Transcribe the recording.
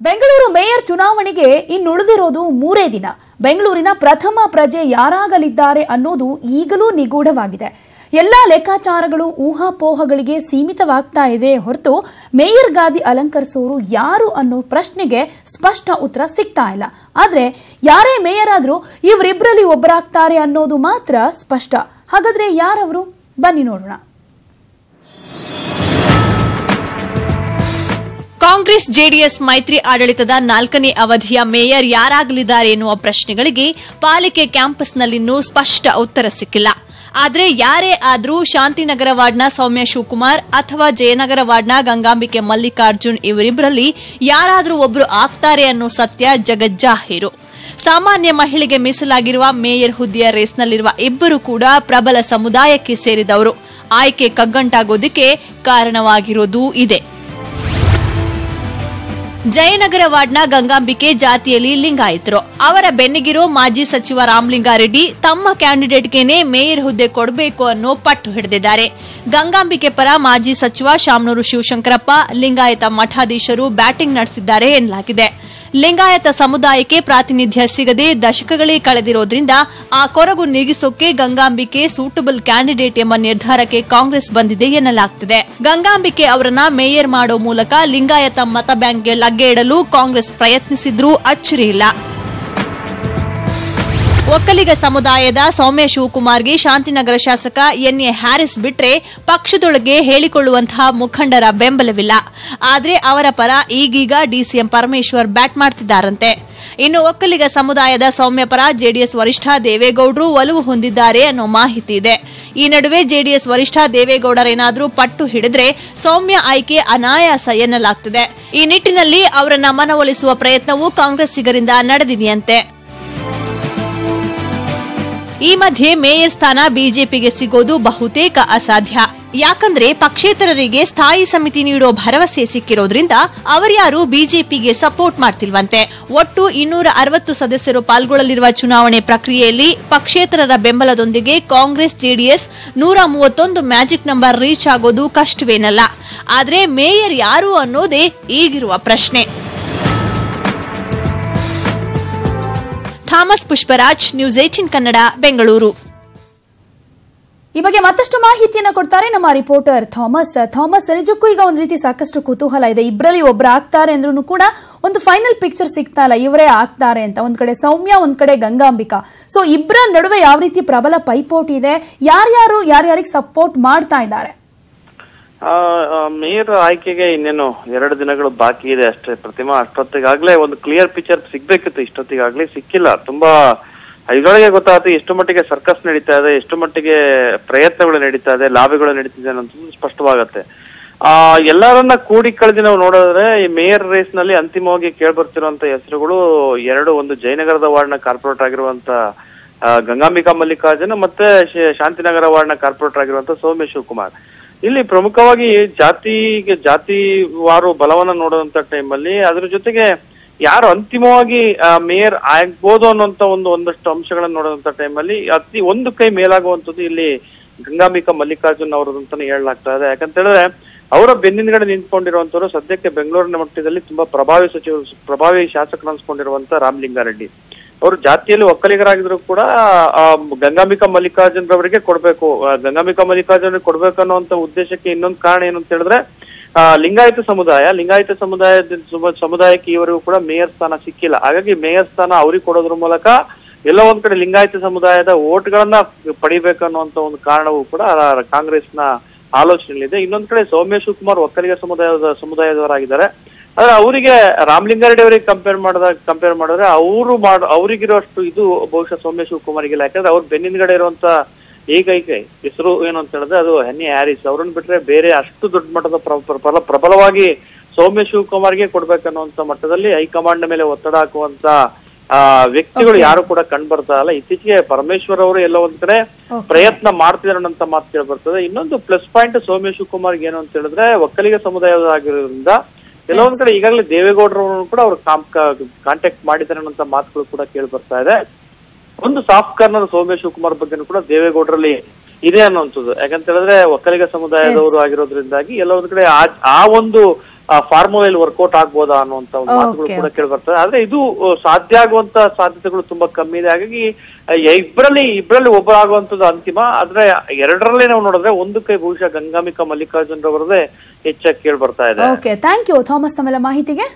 Bengaluru mayor ಚುನಾವಣೆಗೆ ಇನ್ನುಳಿದಿರೋದು 3 ದಿನ. ಬೆಂಗಳೂರಿನ ಪ್ರಥಮ ಪ್ರಜೆ ಯಾರಾಗಲಿದ್ದಾರೆ ಅನ್ನೋದು ಈಗಲೂ ನಿಗೂಢವಾಗಿದೆ. ಎಲ್ಲಾ ಲೆಕ್ಕಾಚಾರಗಳು ಊಹಾಪೋಹಗಳಿಗೆ ಸೀಮಿತವಾಗ್ತಾ ಇದೆ ಹೊರತು ಮೇಯರ್ ಗಾದಿ ಅಲಂಕರಿಸೋರು ಯಾರು ಅನ್ನೋ ಪ್ರಶ್ನೆಗೆ ಸ್ಪಷ್ಟ ಉತ್ತರ ಸಿಗ್ತಾ ಇಲ್ಲ. ಆದ್ರೆ ಯಾರೇ ಮೇಯರ್ ಆದ್ರೂ ಇವರಿಬ್ಬರಲ್ಲಿ ಒಬ್ಬರಾಗ್ತಾರೆ ಅನ್ನೋದು ಮಾತ್ರ ಸ್ಪಷ್ಟ. ಹಾಗಾದ್ರೆ ಯಾರವರು? ಬನ್ನಿ ನೋಡೋಣ. ಕಾಂಗ್ರೆಸ್ ಜೆಡಿಎಸ್ ಮೈತ್ರಿ ಆಡಳಿತದ 4ನೇ ಅವಧಿಯ ಮೇಯರ್ ಯಾರಾಗಲಿದ್ದಾರೆ ಎನ್ನುವ ಪ್ರಶ್ನೆಗಳಿಗೆ ಪಾಲಿಕೆ ಕ್ಯಾಂಪಸ್ನಲ್ಲಿನ್ನೂ ಸ್ಪಷ್ಟ ಉತ್ತರ ಸಿಕ್ಕಿಲ್ಲ. ಆದರೆ ಯಾರೇ ಆದರೂ ಶಾಂತಿನಗರ ವಾರ್ಡ್ನ ಸೌಮ್ಯ ಶಿವಕುಮಾರ್ ಅಥವಾ ಜಯನಗರ ವಾರ್ಡ್ನ ಗಂಗಾಂಬಿಕೆ ಮಲ್ಲಿಕಾರ್ಜುನ್ ಇವರಿಬ್ಬರಲ್ಲಿ ಯಾರಾದರೂ ಒಬ್ಬರು ಆಗ್ತಾರೆ ಅನ್ನೋ ಸತ್ಯ ಜಗಜ್ಜಾಹೀರು. ಸಾಮಾನ್ಯ ಮಹಿಳೆಗೆ ಮೀಸಲಾಗಿರುವ ಮೇಯರ್ ಹುದ್ದೆಯ ರೇಸ್ನಲ್ಲಿರುವ ಇಬ್ಬರು ಕೂಡ ಪ್ರಬಲ ಸಮುದಾಯಕ್ಕೆ ಸೇರಿದವರು. ಆಯ್ಕೆ ಕಗ್ಗಂಟಾಗೋದಕ್ಕೆ ಕಾರಣವಾಗಿರೋದು ಇದೆ. ಜಯನಗರ ವಾರ್ಡ್ನ ಗಂಗಾಂಬಿಕೆ ಜಾತಿಯಲ್ಲಿ ಲಿಂಗಾಯತರು. ಅವರ ಬೆನ್ನಿಗಿರೋ ಮಾಜಿ ಸಚಿವ ರಾಮಲಿಂಗಾರೆಡ್ಡಿ ತಮ್ಮ ಕ್ಯಾಂಡಿಡೇಟ್ಗೆನೇ ಮೇಯರ್ ಹುದ್ದೆ ಕೊಡಬೇಕು ಅನ್ನೋ ಪಟ್ಟು ಹಿಡಿದಿದ್ದಾರೆ. ಗಂಗಾಂಬಿಕೆ ಪರ ಮಾಜಿ ಸಚಿವ ಶಾಮನೂರು ಶಿವಶಂಕರಪ್ಪ, ಲಿಂಗಾಯತ ಮಠಾಧೀಶರು ಬ್ಯಾಟಿಂಗ್ ನಡೆಸಿದ್ದಾರೆ ಎನ್ನಲಾಗಿದೆ. ಲಿಂಗಾಯತ ಸಮುದಾಯಕ್ಕೆ ಪ್ರಾತಿನಿಧ್ಯ ಸಿಗದೆ ದಶಕಗಳೇ ಕಳೆದಿರೋದ್ರಿಂದ ಆ ಕೊರಗು ನೀಗಿಸೋಕೆ ಗಂಗಾಂಬಿಕೆ ಸೂಟಬಲ್ ಕ್ಯಾಂಡಿಡೇಟ್ ಎಂಬ ನಿರ್ಧಾರಕ್ಕೆ ಕಾಂಗ್ರೆಸ್ ಬಂದಿದೆ ಎನ್ನಲಾಗ್ತಿದೆ. ಗಂಗಾಂಬಿಕೆ ಅವರನ್ನ ಮೇಯರ್ ಮಾಡೋ ಮೂಲಕ ಲಿಂಗಾಯತ ಮತ ಬ್ಯಾಂಕ್ಗೆ ಲಗ್ಗೆ ಇಡಲು ಕಾಂಗ್ರೆಸ್ ಪ್ರಯತ್ನಿಸಿದ್ರೂ ಅಚ್ಚರಿಯಿಲ್ಲ. ಒಕ್ಕಲಿಗ ಸಮುದಾಯದ ಸೌಮ್ಯ ಶಿವಕುಮಾರ್ಗೆ ಶಾಂತಿನಗರ ಶಾಸಕ ಎನ್ಎ ಹ್ಯಾರಿಸ್ ಬಿಟ್ರೆ ಪಕ್ಷದೊಳಗೆ ಹೇಳಿಕೊಳ್ಳುವಂತಹ ಮುಖಂಡರ ಬೆಂಬಲವಿಲ್ಲ. ಆದರೆ ಅವರ ಪರ ಈಗೀಗ ಡಿಸಿಎಂ ಪರಮೇಶ್ವರ್ ಬ್ಯಾಟ್ ಮಾಡ್ತಿದ್ದಾರಂತೆ. ಇನ್ನು ಒಕ್ಕಲಿಗ ಸಮುದಾಯದ ಸೌಮ್ಯ ಪರ ಜೆಡಿಎಸ್ ವರಿಷ್ಠ ದೇವೇಗೌಡರು ಒಲವು ಹೊಂದಿದ್ದಾರೆ ಅನ್ನೋ ಮಾಹಿತಿ ಇದೆ. ಈ ನಡುವೆ ಜೆಡಿಎಸ್ ವರಿಷ್ಠ ದೇವೇಗೌಡರೇನಾದರೂ ಪಟ್ಟು ಹಿಡಿದ್ರೆ ಸೌಮ್ಯ ಆಯ್ಕೆ ಅನಾಯಾಸ ಎನ್ನಲಾಗ್ತಿದೆ. ಈ ನಿಟ್ಟಿನಲ್ಲಿ ಅವರನ್ನ ಮನವೊಲಿಸುವ ಪ್ರಯತ್ನವೂ ಕಾಂಗ್ರೆಸ್ಸಿಗರಿಂದ ನಡೆದಿದೆಯಂತೆ. ಈ ಮಧ್ಯೆ ಮೇಯರ್ ಸ್ಥಾನ ಬಿಜೆಪಿಗೆ ಸಿಗೋದು ಬಹುತೇಕ ಅಸಾಧ್ಯ. ಯಾಕಂದ್ರೆ ಪಕ್ಷೇತರರಿಗೆ ಸ್ಥಾಯಿ ಸಮಿತಿ ನೀಡೋ ಭರವಸೆ ಸಿಕ್ಕಿರೋದ್ರಿಂದ ಅವರ್ಯಾರು ಬಿಜೆಪಿಗೆ ಸಪೋರ್ಟ್ ಮಾಡ್ತಿಲ್ವಂತೆ. ಒಟ್ಟು 260 ಸದಸ್ಯರು ಪಾಲ್ಗೊಳ್ಳಲಿರುವ ಚುನಾವಣೆ ಪ್ರಕ್ರಿಯೆಯಲ್ಲಿ ಪಕ್ಷೇತರರ ಬೆಂಬಲದೊಂದಿಗೆ Congress JDS 131 magic number reach ಆಗೋದು ಕಷ್ಟವೇನಲ್ಲ. ಆದ್ರೆ ಮೇಯರ್ ಯಾರು ಅನ್ನೋದೇ ಈಗಿರುವ ಪ್ರಶ್ನೆ. Thomas Pushparaj, news 18 Kannada, Bengaluru. ಈ ಬಗ್ಗೆ ಮತ್ತಷ್ಟು ಮಾಹಿತಿಯನ್ನು ಕೊಡ್ತಾರೆ ನಮ್ಮ ರಿಪೋರ್ಟರ್ ಥಾಮಸ್. ನಿಜಕ್ಕೂ ಈಗ ಒಂದು ರೀತಿ ಸಾಕಷ್ಟು ಕುತೂಹಲ ಇದೆ. ಇಬ್ಬರಲ್ಲಿ ಒಬ್ರು ಆಗ್ತಾರೆ ಅಂದ್ರೂ ಕೂಡ ಒಂದು ಫೈನಲ್ ಪಿಕ್ಚರ್ ಸಿಗ್ತಾ ಇಲ್ಲ, ಇವರೇ ಆಗ್ತಾರೆ ಅಂತ. ಒಂದ್ ಕಡೆ ಸೌಮ್ಯ, ಒಂದ್ ಕಡೆ ಗಂಗಾಂಬಿಕಾ. ಸೊ ಇಬ್ಬರ ನಡುವೆ ಯಾವ ರೀತಿ ಪ್ರಬಲ ಪೈಪೋಟಿ ಇದೆ, ಯಾರ್ಯಾರಿಗೆ ಸಪೋರ್ಟ್ ಮಾಡ್ತಾ ಇದ್ದಾರೆ? ಮೇಯರ್ ಆಯ್ಕೆಗೆ ಇನ್ನೇನು 2 ದಿನಗಳು ಬಾಕಿ ಇದೆ ಅಷ್ಟೇ. ಪ್ರತಿಮಾ, ಅಷ್ಟೊತ್ತಿಗಾಗ್ಲೇ ಒಂದು ಕ್ಲಿಯರ್ ಪಿಕ್ಚರ್ ಸಿಗ್ಬೇಕಿತ್ತು, ಇಷ್ಟೊತ್ತಿಗಾಗ್ಲೇ ಸಿಕ್ಕಿಲ್ಲ. ತುಂಬಾ ಇದರೊಳಗೆ ಗೊತ್ತಾಗುತ್ತೆ ಎಷ್ಟು ಮಟ್ಟಿಗೆ ಸರ್ಕಸ್ ನಡೀತಾ ಇದೆ, ಎಷ್ಟು ಮಟ್ಟಿಗೆ ಪ್ರಯತ್ನಗಳು ನಡೀತಾ ಇದೆ, ಲಾಬಿಗಳು ನಡೀತಿದೆ ಅನ್ನೋದು ಸ್ಪಷ್ಟವಾಗತ್ತೆ. ಎಲ್ಲರನ್ನ ಕೂಡಿ ಕಳೆದಿ ನಾವು ನೋಡಿದ್ರೆ ಈ ಮೇಯರ್ ರೇಸ್ ನಲ್ಲಿ ಅಂತಿಮವಾಗಿ ಕೇಳ್ಬರ್ತಿರುವಂತ ಹೆಸರುಗಳು ಒಂದು ಜಯನಗರದ ವಾರ್ಡ್ನ ಕಾರ್ಪೊರೇಟರ್ ಆಗಿರುವಂತ ಗಂಗಾಂಬಿಕಾ ಮಲ್ಲಿಕಾರ್ಜುನ್, ಮತ್ತೆ ಶಾಂತಿನಗರ ವಾರ್ಡ್ನ ಕಾರ್ಪೊರೇಟರ್ ಆಗಿರುವಂತ ಸೌಮ್ಯ ಶಿವಕುಮಾರ್. ಇಲ್ಲಿ ಪ್ರಮುಖವಾಗಿ ಜಾತಿವಾರು ಬಲವನ್ನ ನೋಡುವಂತ ಟೈಮಲ್ಲಿ ಅದ್ರ ಜೊತೆಗೆ ಯಾರು ಅಂತಿಮವಾಗಿ ಮೇಯರ್ ಆಗ್ಬೋದು ಅನ್ನುವಂತ ಒಂದಷ್ಟು ಅಂಶಗಳನ್ನ ನೋಡುವಂತ ಟೈಮಲ್ಲಿ ಒಂದು ಕೈ ಮೇಲಾಗುವಂಥದ್ದು ಇಲ್ಲಿ ಗಂಗಾಂಬಿಕಾ ಮಲ್ಲಿಕಾರ್ಜುನ್ ಅವರದಂತಾನೆ ಹೇಳಲಾಗ್ತಾ ಇದೆ. ಯಾಕಂತ ಹೇಳಿದ್ರೆ ಅವರ ಬೆನ್ನಿನಗಡೆ ನಿಂತ್ಕೊಂಡಿರುವಂತವ್ರು ಸದ್ಯಕ್ಕೆ ಬೆಂಗಳೂರಿನ ಮಟ್ಟದಲ್ಲಿ ತುಂಬಾ ಪ್ರಭಾವಿ ಶಾಸಕರು ಅನ್ಸ್ಕೊಂಡಿರುವಂತ ರಾಮಲಿಂಗಾರೆಡ್ಡಿ. ಅವರು ಜಾತಿಯಲ್ಲಿ ಒಕ್ಕಲಿಗರಾಗಿದ್ರು ಕೂಡ ಗಂಗಾಂಬಿಕಾ ಮಲ್ಲಿಕಾರ್ಜುನ್ ರವರಿಗೆ ಕೊಡ್ಬೇಕು, ಗಂಗಾಂಬಿಕಾ ಮಲ್ಲಿಕಾರ್ಜುನ್ ಕೊಡ್ಬೇಕು ಅನ್ನುವಂತ ಉದ್ದೇಶಕ್ಕೆ ಇನ್ನೊಂದು ಕಾರಣ ಏನು ಅಂತ ಹೇಳಿದ್ರೆ ಲಿಂಗಾಯತ ಸಮುದಾಯಕ್ಕೆ ಇವರಿಗೂ ಕೂಡ ಮೇಯರ್ ಸ್ಥಾನ ಸಿಕ್ಕಿಲ್ಲ. ಹಾಗಾಗಿ ಮೇಯರ್ ಸ್ಥಾನ ಅವ್ರಿಗೆ ಕೊಡೋದ್ರ ಮೂಲಕ ಎಲ್ಲೋ ಒಂದ್ ಕಡೆ ಲಿಂಗಾಯತ ಸಮುದಾಯದ ಓಟ್ಗಳನ್ನ ಪಡಿಬೇಕನ್ನುವಂತ ಒಂದು ಕಾರಣವೂ ಕೂಡ ಕಾಂಗ್ರೆಸ್ನ ಆಲೋಚನೆಯಲ್ಲಿದೆ. ಇನ್ನೊಂದ್ ಕಡೆ ಸೌಮ್ಯ ಶಿವಕುಮಾರ್ ಒಕ್ಕಲಿಗ ಸಮುದಾಯದವರಾಗಿದ್ದಾರೆ. ಆದ್ರೆ ಅವರಿಗೆ ರಾಮಲಿಂಗಾರೆಡ್ಡಿ ಅವರಿಗೆ ಕಂಪೇರ್ ಮಾಡಿದ್ರೆ ಅವರಿಗಿರುವಷ್ಟು ಇದು ಬಹುಶಃ ಸೌಮ್ಯ ಶಿವಕುಮಾರ್ಗಿಲ್ಲ. ಯಾಕಂದ್ರೆ ಅವ್ರ ಬೆನ್ನಿನಗಡೆ ಇರುವಂತ ಏಕೈಕ ಹೆಸರು ಏನು ಅಂತ ಹೇಳಿದ್ರೆ ಅದು ಎನ್ಎ ಹ್ಯಾರಿಸ್. ಅವ್ರನ್ನ ಬಿಟ್ರೆ ಬೇರೆ ಅಷ್ಟು ದೊಡ್ಡ ಮಟ್ಟದ ಪ್ರಬಲವಾಗಿ ಸೌಮ್ಯ ಶಿವಕುಮಾರ್ಗೆ ಕೊಡ್ಬೇಕನ್ನುವಂತ ಮಟ್ಟದಲ್ಲಿ ಹೈಕಮಾಂಡ್ ಮೇಲೆ ಒತ್ತಡ ಹಾಕುವಂತ ವ್ಯಕ್ತಿಗಳು ಯಾರು ಕೂಡ ಕಂಡು ಬರ್ತಾ ಇಲ್ಲ. ಇತ್ತೀಚೆಗೆ ಪರಮೇಶ್ವರ್ ಅವರು ಎಲ್ಲ ಒಂದ್ ಕಡೆ ಪ್ರಯತ್ನ ಮಾಡ್ತಿದಾರೆ ಅಂತ ಮಾತು ಕೇಳಿ ಬರ್ತದೆ. ಇನ್ನೊಂದು ಪ್ಲಸ್ ಪಾಯಿಂಟ್ ಸೌಮ್ಯ ಶಿವಕುಮಾರ್ಗೆ ಏನು ಅಂತ ಹೇಳಿದ್ರೆ ಒಕ್ಕಲಿಗ ಸಮುದಾಯವಾಗಿರೋದ್ರಿಂದ ಕೆಲವೊಂದ್ ಕಡೆ ಈಗಾಗಲೇ ದೇವೇಗೌಡರನ್ನು ಕೂಡ ಅವ್ರು ಕಾಂಟ್ಯಾಕ್ಟ್ ಮಾಡಿದ್ದಾರೆ ಅನ್ನೋ ಮಾತುಗಳು ಕೂಡ ಕೇಳಿ ಬರ್ತಾ ಇದೆ. ಒಂದು ಸಾಫ್ಟ್ ಕಾರ್ನರ್ ಸೌಮ್ಯ ಶಿವಕುಮಾರ್ ಬಗ್ಗೆ ಕೂಡ ದೇವೇಗೌಡರಲ್ಲಿ ಇದೆ ಅನ್ನುವಂಥದ್ದು. ಯಾಕಂತ ಹೇಳಿದ್ರೆ ಒಕ್ಕಲಿಗ ಸಮುದಾಯದವರು ಆಗಿರೋದ್ರಿಂದಾಗಿ ಎಲ್ಲ ಒಂದ್ ಕಡೆ ಆ ಒಂದು ಫಾರ್ಮುಲಾ ವರ್ಕೌಟ್ ಆಗ್ಬೋದಾ ಅನ್ನುವಂತ ಒಂದು ಮಾತುಗಳು ಕೂಡ ಕೇಳಿ ಬರ್ತದೆ. ಆದ್ರೆ ಇದು ಸಾಧ್ಯ ಆಗುವಂತ ಸಾಧ್ಯತೆಗಳು ತುಂಬಾ ಕಮ್ಮಿ ಇದೆ. ಹಾಗಾಗಿ ಇಬ್ಬರಲ್ಲಿ ಒಬ್ಬರಾಗುವಂತದ್ದು ಅಂತಿಮ. ಆದ್ರೆ ಎರಡರಲ್ಲೇ ನಾವು ನೋಡಿದ್ರೆ ಒಂದು ಕೈ ಬಹುಶಃ ಗಂಗಾಂಬಿಕಾ ಮಲ್ಲಿಕಾರ್ಜುನ್ ರವರದೇ ಹೆಚ್ಚಾಗಿ ಕೇಳಿ ಬರ್ತಾ ಇದೆ. ಓಕೆ, ಥ್ಯಾಂಕ್ ಯು ಥಾಮಸ್ ತಮ್ಮೆಲ್ಲ ಮಾಹಿತಿಗೆ.